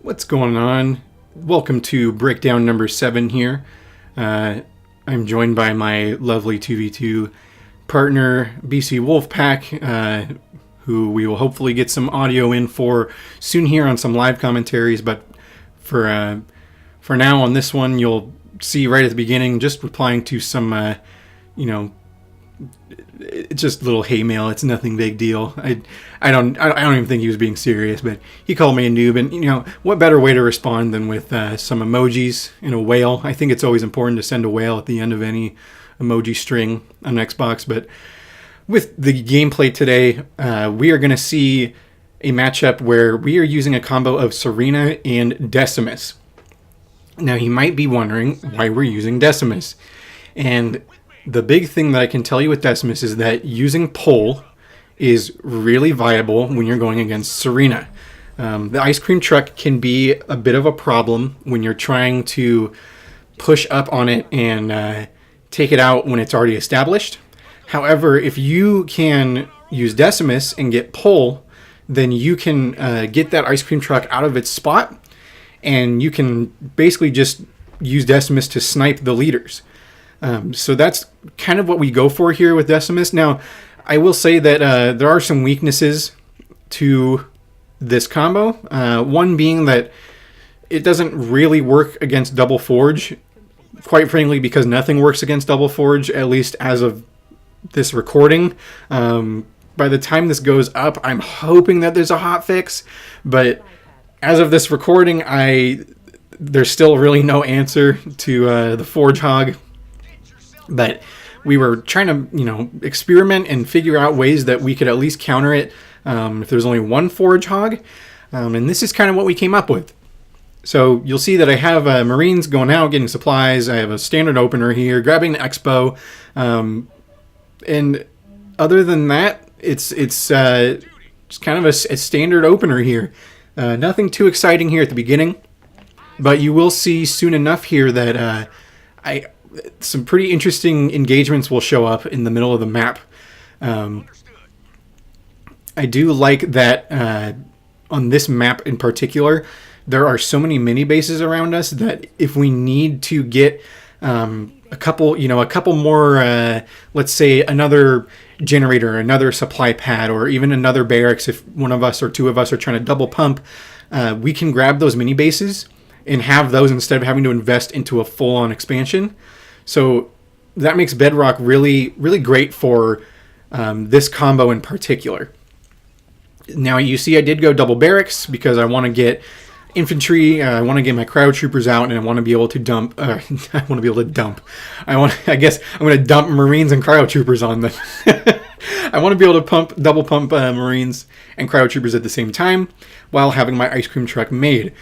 What's going on? Welcome to breakdown number 7 here. I'm joined by my lovely 2v2 partner, BC Wolfpack, who we will hopefully get some audio in for soon here on some live commentaries. But for now on this one, you'll see right at the beginning, just replying to some, it's just a little hay mail. It's nothing big deal. I don't even think he was being serious, but he called me a noob, and what better way to respond than with some emojis and a whale. I think it's always important to send a whale at the end of any emoji string on Xbox. But with the gameplay today, we are going to see a matchup where we are using a combo of Serena and Decimus. Now you might be wondering why we're using Decimus, and the big thing that I can tell you with Decimus is that using Pole is really viable when you're going against Serena. The ice cream truck can be a bit of a problem when you're trying to push up on it and take it out when it's already established. However, if you can use Decimus and get Pole, then you can get that ice cream truck out of its spot, and you can basically just use Decimus to snipe the leaders. So that's kind of what we go for here with Decimus. Now, I will say that there are some weaknesses to this combo. One being that it doesn't really work against Double Forge, quite frankly, because nothing works against Double Forge, at least as of this recording. By the time this goes up, I'm hoping that there's a hot fix, but as of this recording, there's still really no answer to the Forge Hog. But we were trying to, experiment and figure out ways that we could at least counter it if there's only one Forge Hog. And this is kind of what we came up with. So you'll see that I have Marines going out, getting supplies. I have a standard opener here, grabbing the Expo. And other than that, it's just kind of a standard opener here. Nothing too exciting here at the beginning. But you will see soon enough here that some pretty interesting engagements will show up in the middle of the map. I do like that on this map in particular, there are so many mini bases around us that if we need to get a couple more, let's say another generator, another supply pad, or even another barracks, if one of us or two of us are trying to double pump, we can grab those mini bases and have those instead of having to invest into a full-on expansion. So that makes Bedrock really, really great for this combo in particular. Now you see I did go double barracks because I want to get infantry, I want to get my cryo troopers out, and I want to be able to dump, I guess I'm going to dump Marines and cryo troopers on them. I want to be able to double pump Marines and cryo troopers at the same time while having my ice cream truck made.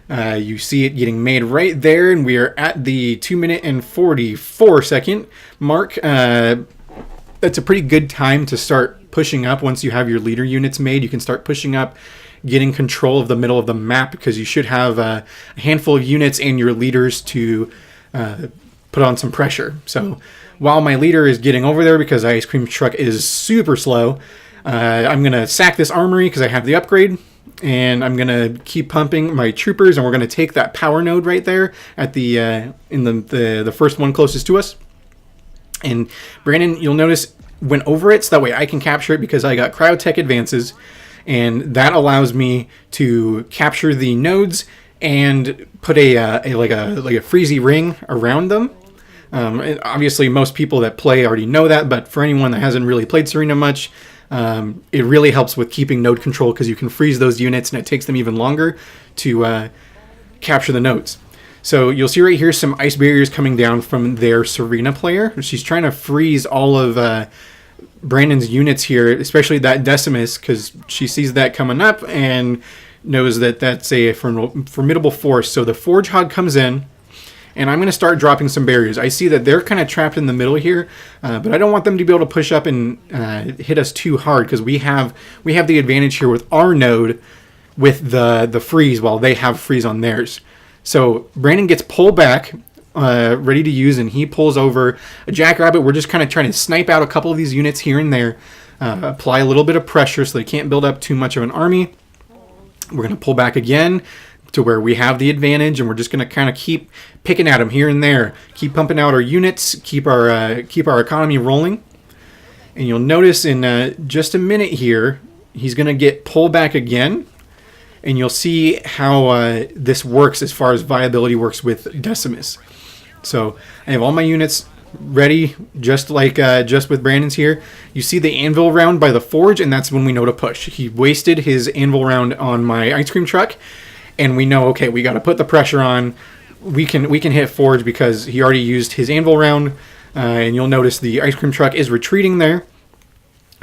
You see it getting made right there, and we are at the 2 minute and 44 second mark. That's a pretty good time to start pushing up. Once you have your leader units made, you can start pushing up, getting control of the middle of the map, because you should have a handful of units and your leaders to put on some pressure. So while my leader is getting over there, because the ice cream truck is super slow, I'm going to sack this armory because I have the upgrade. And I'm gonna keep pumping my troopers, and we're gonna take that power node right there at the in the first one closest to us. And Brandon, you'll notice went over it, so that way I can capture it because I got cryotech advances, and that allows me to capture the nodes and put a freezy ring around them. And obviously, most people that play already know that, but for anyone that hasn't really played Serena much, it really helps with keeping node control because you can freeze those units and it takes them even longer to capture the nodes. So you'll see right here some ice barriers coming down from their Serena player. She's trying to freeze all of Brandon's units here, especially that Decimus, because she sees that coming up and knows that that's a formidable force. So the Forge Hog comes in, and I'm going to start dropping some barriers. I see that they're kind of trapped in the middle here, but I don't want them to be able to push up and hit us too hard, because we have the advantage here with our node with the freeze while they have freeze on theirs. So Brandon gets pulled back, ready to use, and he pulls over a Jackrabbit. We're just kind of trying to snipe out a couple of these units here and there, apply a little bit of pressure so they can't build up too much of an army. We're going to pull back again, to where we have the advantage, and we're just going to kind of keep picking at them here and there, keep pumping out our units, keep our economy rolling. And you'll notice in just a minute here, he's going to get pulled back again, and you'll see how this works as far as viability works with Decimus. So I have all my units ready, just with Brandon's here. You see the anvil round by the forge, and that's when we know to push. He wasted his anvil round on my ice cream truck, and we know, okay, we got to put the pressure on. We can hit forge because he already used his anvil round, and you'll notice the ice cream truck is retreating there.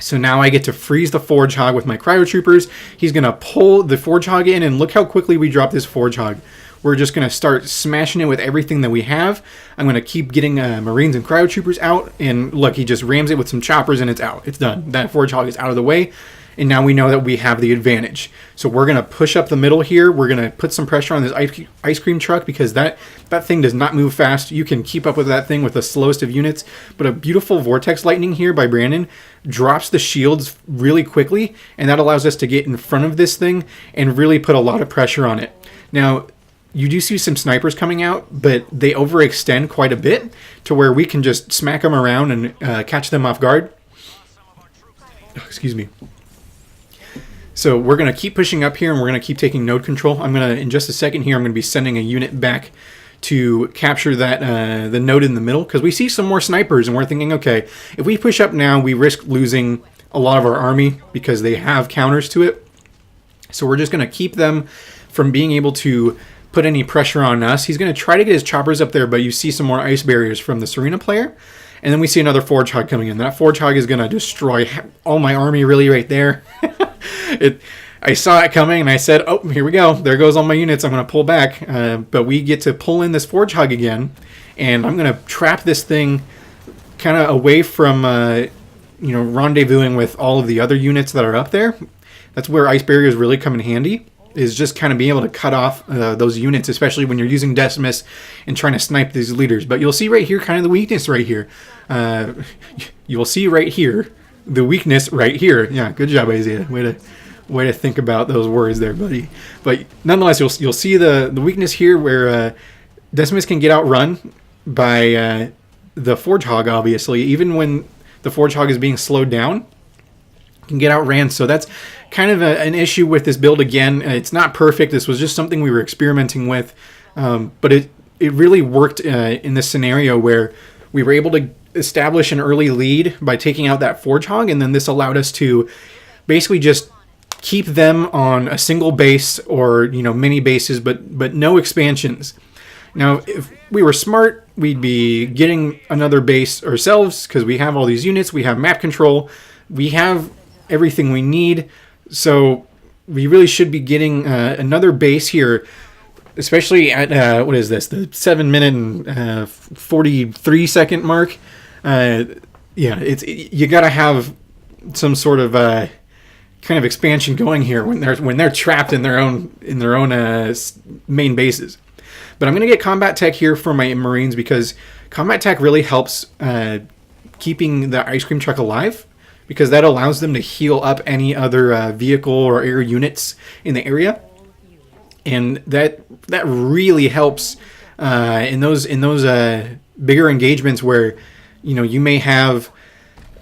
So now I get to freeze the Forge Hog with my Cryo Troopers. He's going to pull the Forge Hog in, and look how quickly we drop this Forge Hog. We're just going to start smashing it with everything that we have. I'm going to keep getting Marines and Cryo Troopers out, and look, he just rams it with some choppers, and it's out. It's done. That Forge Hog is out of the way, and now we know that we have the advantage. So we're going to push up the middle here. We're going to put some pressure on this ice cream truck, because that thing does not move fast. You can keep up with that thing with the slowest of units, but a beautiful Vortex Lightning here by Brandon drops the shields really quickly, and that allows us to get in front of this thing and really put a lot of pressure on it. Now, you do see some snipers coming out, but they overextend quite a bit to where we can just smack them around and catch them off guard. Excuse me. So we're going to keep pushing up here, and we're going to keep taking node control. I'm going to, in just a second here, I'm going to be sending a unit back to capture that the node in the middle, because we see some more snipers, and we're thinking, okay, if we push up now, we risk losing a lot of our army because they have counters to it. So we're just going to keep them from being able to put any pressure on us. He's going to try to get his choppers up there, but you see some more ice barriers from the Serena player. And then we see another Forge Hog coming in. That Forge Hog is going to destroy all my army really right there. I saw it coming, and I said, oh, here we go. There goes all my units. I'm going to pull back. But we get to pull in this Forge Hog again, and I'm going to trap this thing kind of away from, rendezvousing with all of the other units that are up there. That's where ice barriers really come in handy, is just kind of being able to cut off those units, especially when you're using Decimus and trying to snipe these leaders. But you'll see right here kind of the weakness right here. You'll see right here the weakness right here. Yeah, good job, Isaiah. Way to think about those words there, buddy. But nonetheless, you'll see the weakness here where Decimus can get outrun by the Forge Hog, obviously. Even when the Forge Hog is being slowed down, can get outran. So that's kind of an issue with this build again. It's not perfect. This was just something we were experimenting with, but it really worked in this scenario where we were able to establish an early lead by taking out that Forge Hog, and then this allowed us to basically just keep them on a single base or mini bases, but no expansions. Now, if we were smart, we'd be getting another base ourselves because we have all these units, we have map control, we have everything we need. So we really should be getting another base here, especially at, what is this, the 7 minute and 43 second mark. You got to have some sort of kind of expansion going here when they're trapped in their own main bases. But I'm going to get combat tech here for my Marines, because combat tech really helps keeping the ice cream truck alive, because that allows them to heal up any other vehicle or air units in the area, and that really helps in those bigger engagements where you may have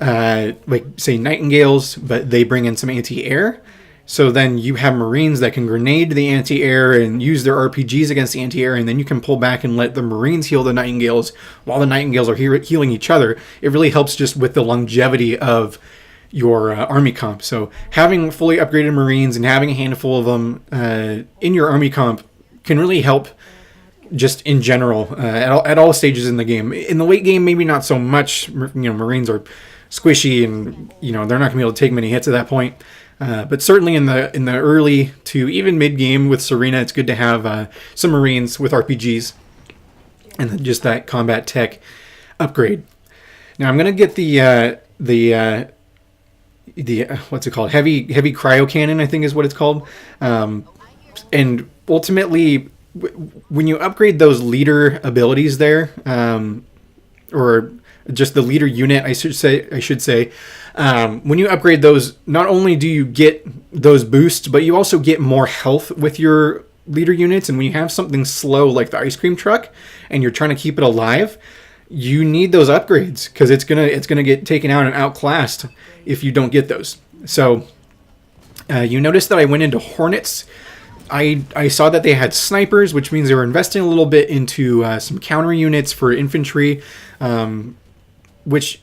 like say Nightingales, but they bring in some anti-air. So then you have Marines that can grenade the anti-air and use their RPGs against the anti-air, and then you can pull back and let the Marines heal the Nightingales while the Nightingales are healing each other. It really helps just with the longevity of your army comp. So having fully upgraded Marines and having a handful of them in your army comp can really help just in general at all stages in the game. In the late game, maybe not so much. Marines are squishy, and they're not going to be able to take many hits at that point. But certainly in the early to even mid game with Serena, it's good to have some Marines with RPGs and then just that combat tech upgrade. Now I'm going to get the what's it called? Heavy cryo cannon, I think is what it's called. And ultimately, when you upgrade those leader abilities there, or just the leader unit, I should say, when you upgrade those, not only do you get those boosts, but you also get more health with your leader units, and when you have something slow like the ice cream truck and you're trying to keep it alive, you need those upgrades, because it's gonna get taken out and outclassed if you don't get those. So you notice that I went into Hornets. I saw that they had snipers, which means they were investing a little bit into some counter units for infantry, which,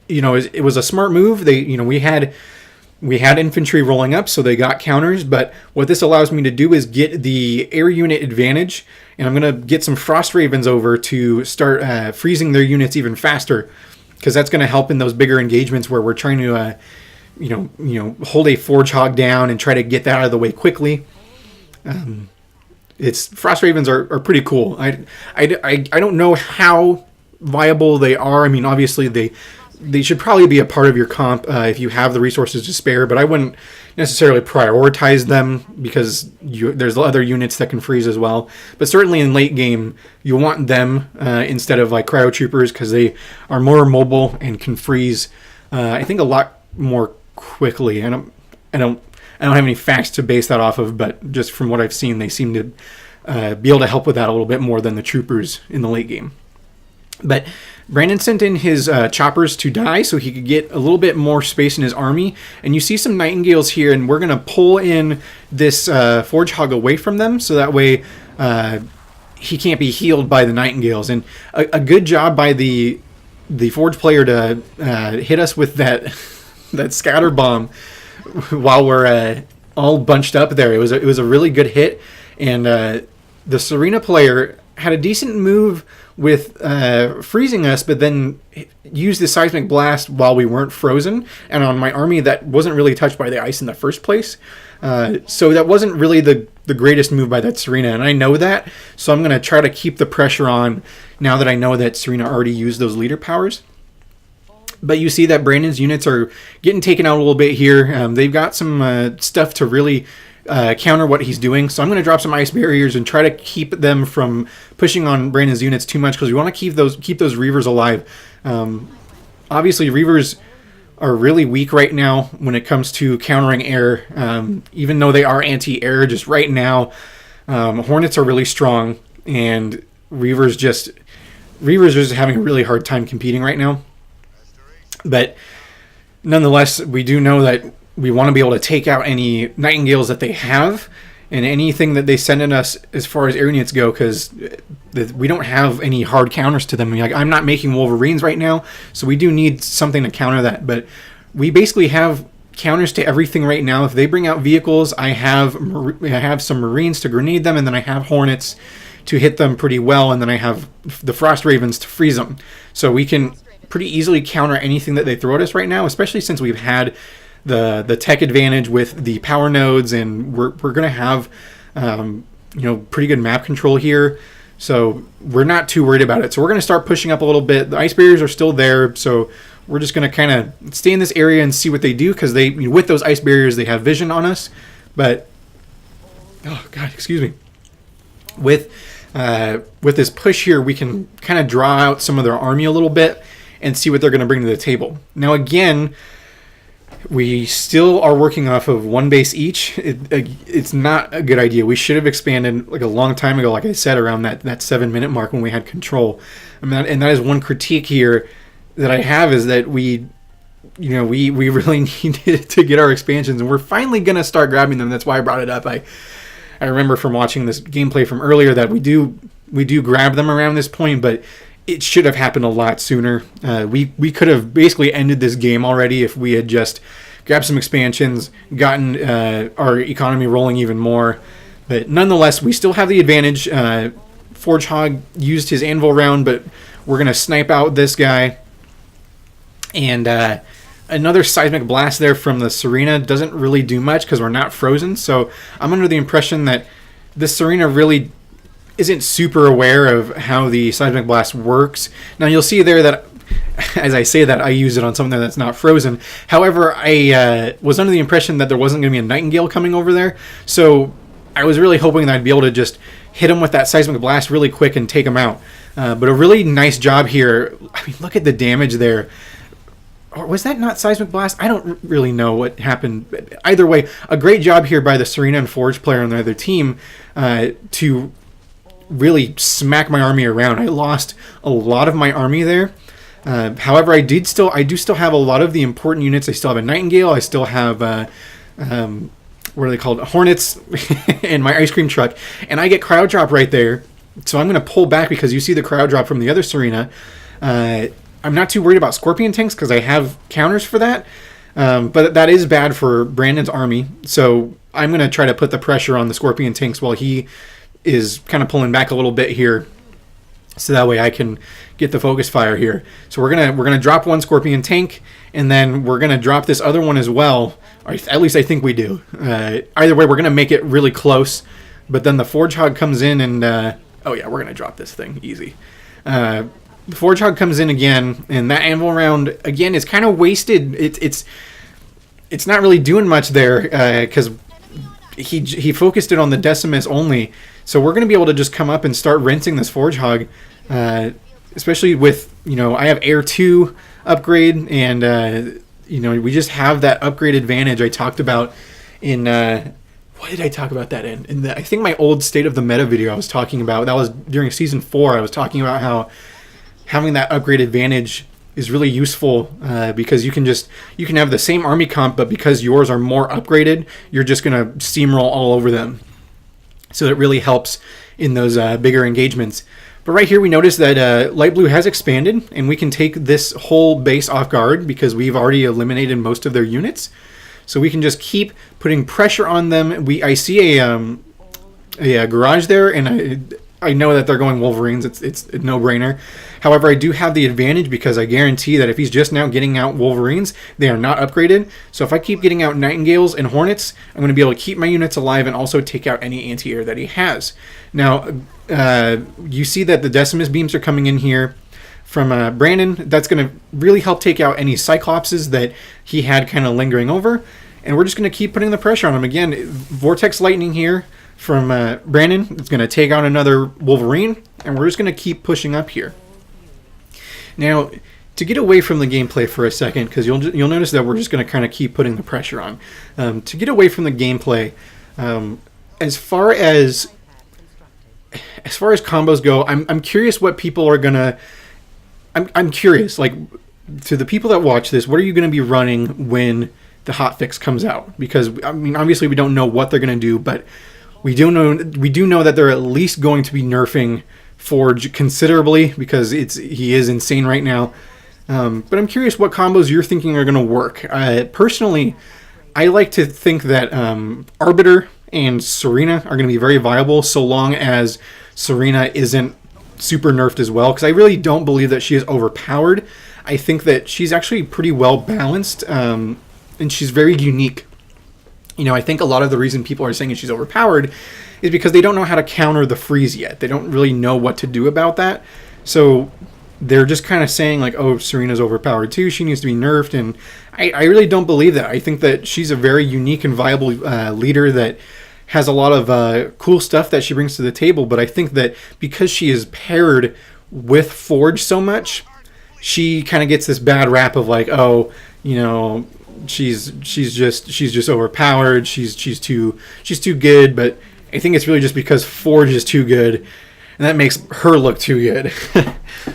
you know, it was a smart move. We had infantry rolling up, so they got counters, but what this allows me to do is get the air unit advantage, and I'm going to get some Frost Ravens over to start freezing their units even faster, because that's going to help in those bigger engagements where we're trying to, hold a Forge Hog down and try to get that out of the way quickly. Frost Ravens are pretty cool. I don't know how viable they are. I mean, obviously they should probably be a part of your comp if you have the resources to spare, but I wouldn't necessarily prioritize them, because there's other units that can freeze as well. But certainly in late game, you want them instead of like Cryo Troopers, because they are more mobile and can freeze, I think, a lot more quickly. I don't have any facts to base that off of, but just from what I've seen, they seem to be able to help with that a little bit more than the troopers in the late game. But Brandon sent in his choppers to die so he could get a little bit more space in his army. And you see some Nightingales here, and we're going to pull in this Forge Hog away from them, so that way he can't be healed by the Nightingales. And a good job by the Forge player to hit us with that scatter bomb while we're all bunched up there. It was a really good hit, and the Serena player had a decent move with freezing us, but then used the Seismic Blast while we weren't frozen, and on my army that wasn't really touched by the ice in the first place. So that wasn't really the greatest move by that Serena, and I know that, so I'm going to try to keep the pressure on now that I know that Serena already used those leader powers. But you see that Brandon's units are getting taken out a little bit here. They've got some stuff to really counter what he's doing. So I'm going to drop some ice barriers and try to keep them from pushing on Brandon's units too much, because we want to keep those Reavers alive. Obviously, Reavers are really weak right now when it comes to countering air. Even though they are anti-air, just right now, Hornets are really strong, and Reavers are just having a really hard time competing right now. But nonetheless, we do know that we want to be able to take out any Nightingales that they have and anything that they send in us as far as air units go, because we don't have any hard counters to them. Like, I'm not making Wolverines right now, so we do need something to counter that. But we basically have counters to everything right now. If they bring out vehicles, I have some Marines to grenade them, and then I have Hornets to hit them pretty well, and then I have the Frost Ravens to freeze them. So we can pretty easily counter anything that they throw at us right now, especially since we've had the tech advantage with the power nodes, and we're going to have pretty good map control here, so we're not too worried about it. So we're going to start pushing up a little bit. The ice barriers are still there, so we're just going to kind of stay in this area and see what they do, because with those ice barriers they have vision on us. But with this push here, we can kind of draw out some of their army a little bit and see what they're going to bring to the table. Now again, we still are working off of one base each. It's not a good idea. We should have expanded like a long time ago, like I said, around that 7-minute mark when we had control. And that is one critique here that I have, is that we really needed to get our expansions, and we're finally going to start grabbing them. That's why I brought it up. I remember from watching this gameplay from earlier that we do grab them around this point, but it should have happened a lot sooner. We could have basically ended this game already if we had just grabbed some expansions, gotten our economy rolling even more. But nonetheless, we still have the advantage. Forge Hog used his anvil round, but we're going to snipe out this guy. And another Seismic Blast there from the Serena doesn't really do much because we're not frozen. So I'm under the impression that this Serena really isn't super aware of how the Seismic Blast works. Now you'll see there that as I say that, I use it on something that's not frozen. However, I was under the impression that there wasn't going to be a Nightingale coming over there, so I was really hoping that I'd be able to just hit him with that Seismic Blast really quick and take him out. But a really nice job here. I mean, look at the damage there. or was that not Seismic Blast? I don't really know what happened. Either way, a great job here by the Serena and Forge player on the other team to really smack my army around. I lost a lot of my army there. However, I do still have a lot of the important units. I still have a Nightingale. I still have what are they called? Hornets in my ice cream truck, and I get crowd drop right there. So I'm going to pull back because you see the crowd drop from the other Serena. I'm not too worried about Scorpion tanks because I have counters for that. But that is bad for Brandon's army. So I'm going to try to put the pressure on the Scorpion tanks while he is kind of pulling back a little bit here. So that way I can get the focus fire here. So we're gonna drop one Scorpion tank, and then we're gonna drop this other one as well. Or at least I think we do. Either way, we're gonna make it really close. But then the Forge Hog comes in, and oh yeah, we're gonna drop this thing easy. The Forge Hog comes in again, and that anvil round again is kind of wasted. It's not really doing much there because he focused it on the Decimus only. So we're going to be able to just come up and start rinsing this Forge Hog, especially with, I have Air 2 upgrade, and, we just have that upgrade advantage I talked about in, what did I talk about that in? I think my old State of the Meta video I was talking about, that was during Season 4, I was talking about how having that upgrade advantage is really useful because you can have the same army comp, but because yours are more upgraded, you're just going to steamroll all over them. So it really helps in those bigger engagements. But right here we notice that Light Blue has expanded, and we can take this whole base off guard because we've already eliminated most of their units. So we can just keep putting pressure on them. I see a garage there, and I know that they're going Wolverines. It's a no-brainer. However, I do have the advantage because I guarantee that if he's just now getting out Wolverines, they are not upgraded. So if I keep getting out Nightingales and Hornets, I'm going to be able to keep my units alive and also take out any anti-air that he has. Now, you see that the Decimus beams are coming in here from Brandon. That's going to really help take out any Cyclopses that he had kind of lingering over. And we're just going to keep putting the pressure on him. Again, Vortex Lightning here from Brandon. It's going to take out another Wolverine, and we're just going to keep pushing up here. Now, to get away from the gameplay for a second, because you'll notice that we're just going to kind of keep putting the pressure on. To get away from the gameplay, as far as combos go, I'm curious what people are going to... I'm curious, like, to the people that watch this, what are you going to be running when the hotfix comes out? Because, obviously we don't know what they're going to do, but we do know that they're at least going to be nerfing Forge considerably because he is insane right now. But I'm curious what combos you're thinking are going to work. Personally, I like to think that Arbiter and Serena are going to be very viable so long as Serena isn't super nerfed as well, because I really don't believe that she is overpowered. I think that she's actually pretty well balanced, and she's very unique. I think a lot of the reason people are saying she's overpowered is because they don't know how to counter the freeze yet. They don't really know what to do about that. So they're just kind of saying like, oh, Serena's overpowered too. She needs to be nerfed. And I really don't believe that. I think that she's a very unique and viable leader that has a lot of cool stuff that she brings to the table. But I think that because she is paired with Forge so much, she kind of gets this bad rap of like, oh, she's just overpowered. She's too good. But I think it's really just because Forge is too good, and that makes her look too good.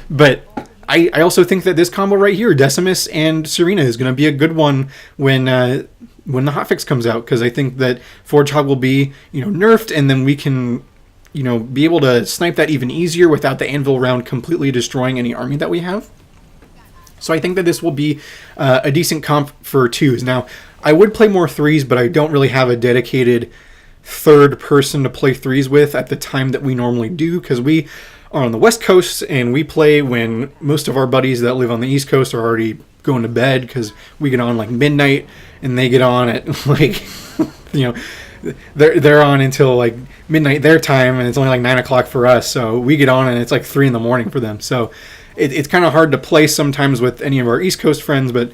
But I also think that this combo right here, Decimus and Serena, is going to be a good one when the hotfix comes out, because I think that Forge Hog will be nerfed, and then we can be able to snipe that even easier without the anvil round completely destroying any army that we have. So I think that this will be a decent comp for 2s. Now, I would play more 3s, but I don't really have a dedicated third person to play 3s with at the time that we normally do, because we are on the West Coast and we play when most of our buddies that live on the East Coast are already going to bed, because we get on like midnight and they get on at like they're on until like midnight their time, and it's only like 9 o'clock for us, so we get on and it's like 3 in the morning for them. So it's kind of hard to play sometimes with any of our East Coast friends, but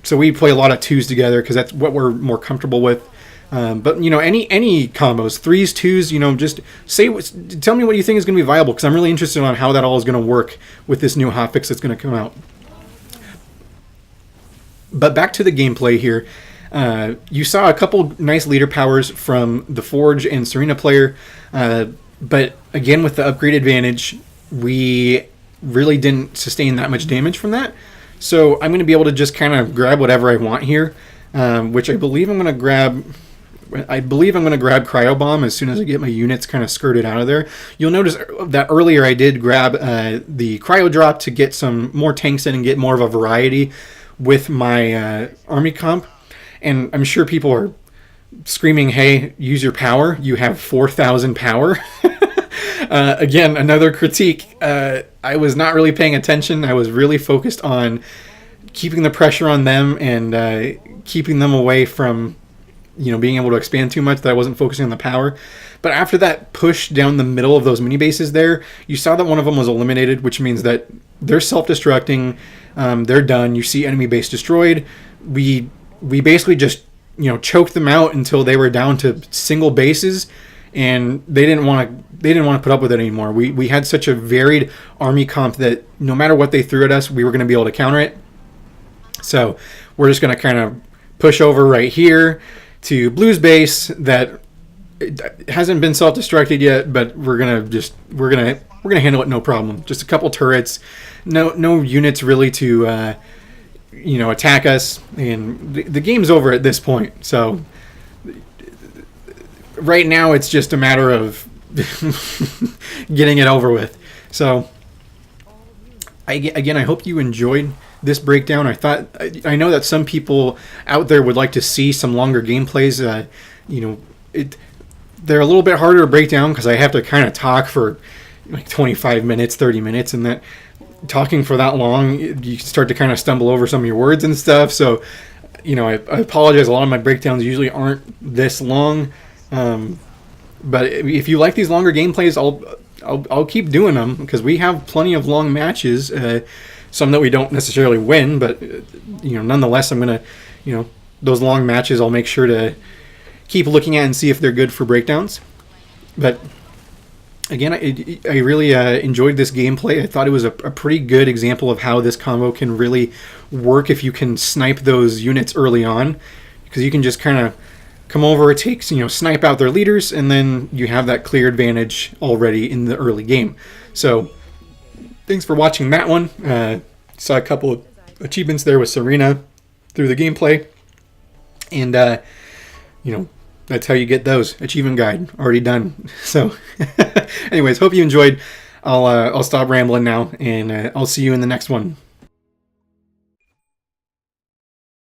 so we play a lot of 2s together because that's what we're more comfortable with. But any combos, 3s, 2s, just tell me what you think is going to be viable, because I'm really interested on how that all is going to work with this new hotfix that's going to come out. But back to the gameplay here. You saw a couple nice leader powers from the Forge and Serena player, but again, with the upgrade advantage, we really didn't sustain that much damage from that. So I'm going to be able to just kind of grab whatever I want here, which I believe I'm going to grab. I believe I'm going to grab Cryo Bomb as soon as I get my units kind of skirted out of there. You'll notice that earlier I did grab the Cryo Drop to get some more tanks in and get more of a variety with my army comp. And I'm sure people are screaming, hey, use your power. You have 4,000 power. Again, another critique. I was not really paying attention. I was really focused on keeping the pressure on them and keeping them away from being able to expand too much, that I wasn't focusing on the power. But after that push down the middle of those mini bases there, you saw that one of them was eliminated, which means that they're self-destructing. They're done. You see enemy base destroyed. We basically just choked them out until they were down to single bases, and they didn't want to put up with it anymore. We had such a varied army comp that no matter what they threw at us, we were going to be able to counter it. So we're just going to kind of push over right here to Blue's base that hasn't been self-destructed yet, but we're gonna handle it no problem. Just a couple turrets, no units really to attack us, and the game's over at this point. So right now it's just a matter of getting it over with. So I hope you enjoyed this breakdown. I know that some people out there would like to see some longer gameplays. They're a little bit harder to break down because I have to kind of talk for like 25 minutes, 30 minutes, and that talking for that long, you start to kind of stumble over some of your words and stuff. So, I apologize. A lot of my breakdowns usually aren't this long, but if you like these longer gameplays, I'll keep doing them because we have plenty of long matches. Some that we don't necessarily win, but nonetheless, I'm gonna, those long matches, I'll make sure to keep looking at and see if they're good for breakdowns. But again, I really enjoyed this gameplay. I thought it was a pretty good example of how this combo can really work if you can snipe those units early on, because you can just kind of come over, take snipe out their leaders, and then you have that clear advantage already in the early game. So thanks for watching that one. Saw a couple of achievements there with Serena through the gameplay. And, that's how you get those. Achievement guide, already done. So, anyways, hope you enjoyed. I'll stop rambling now, and I'll see you in the next one.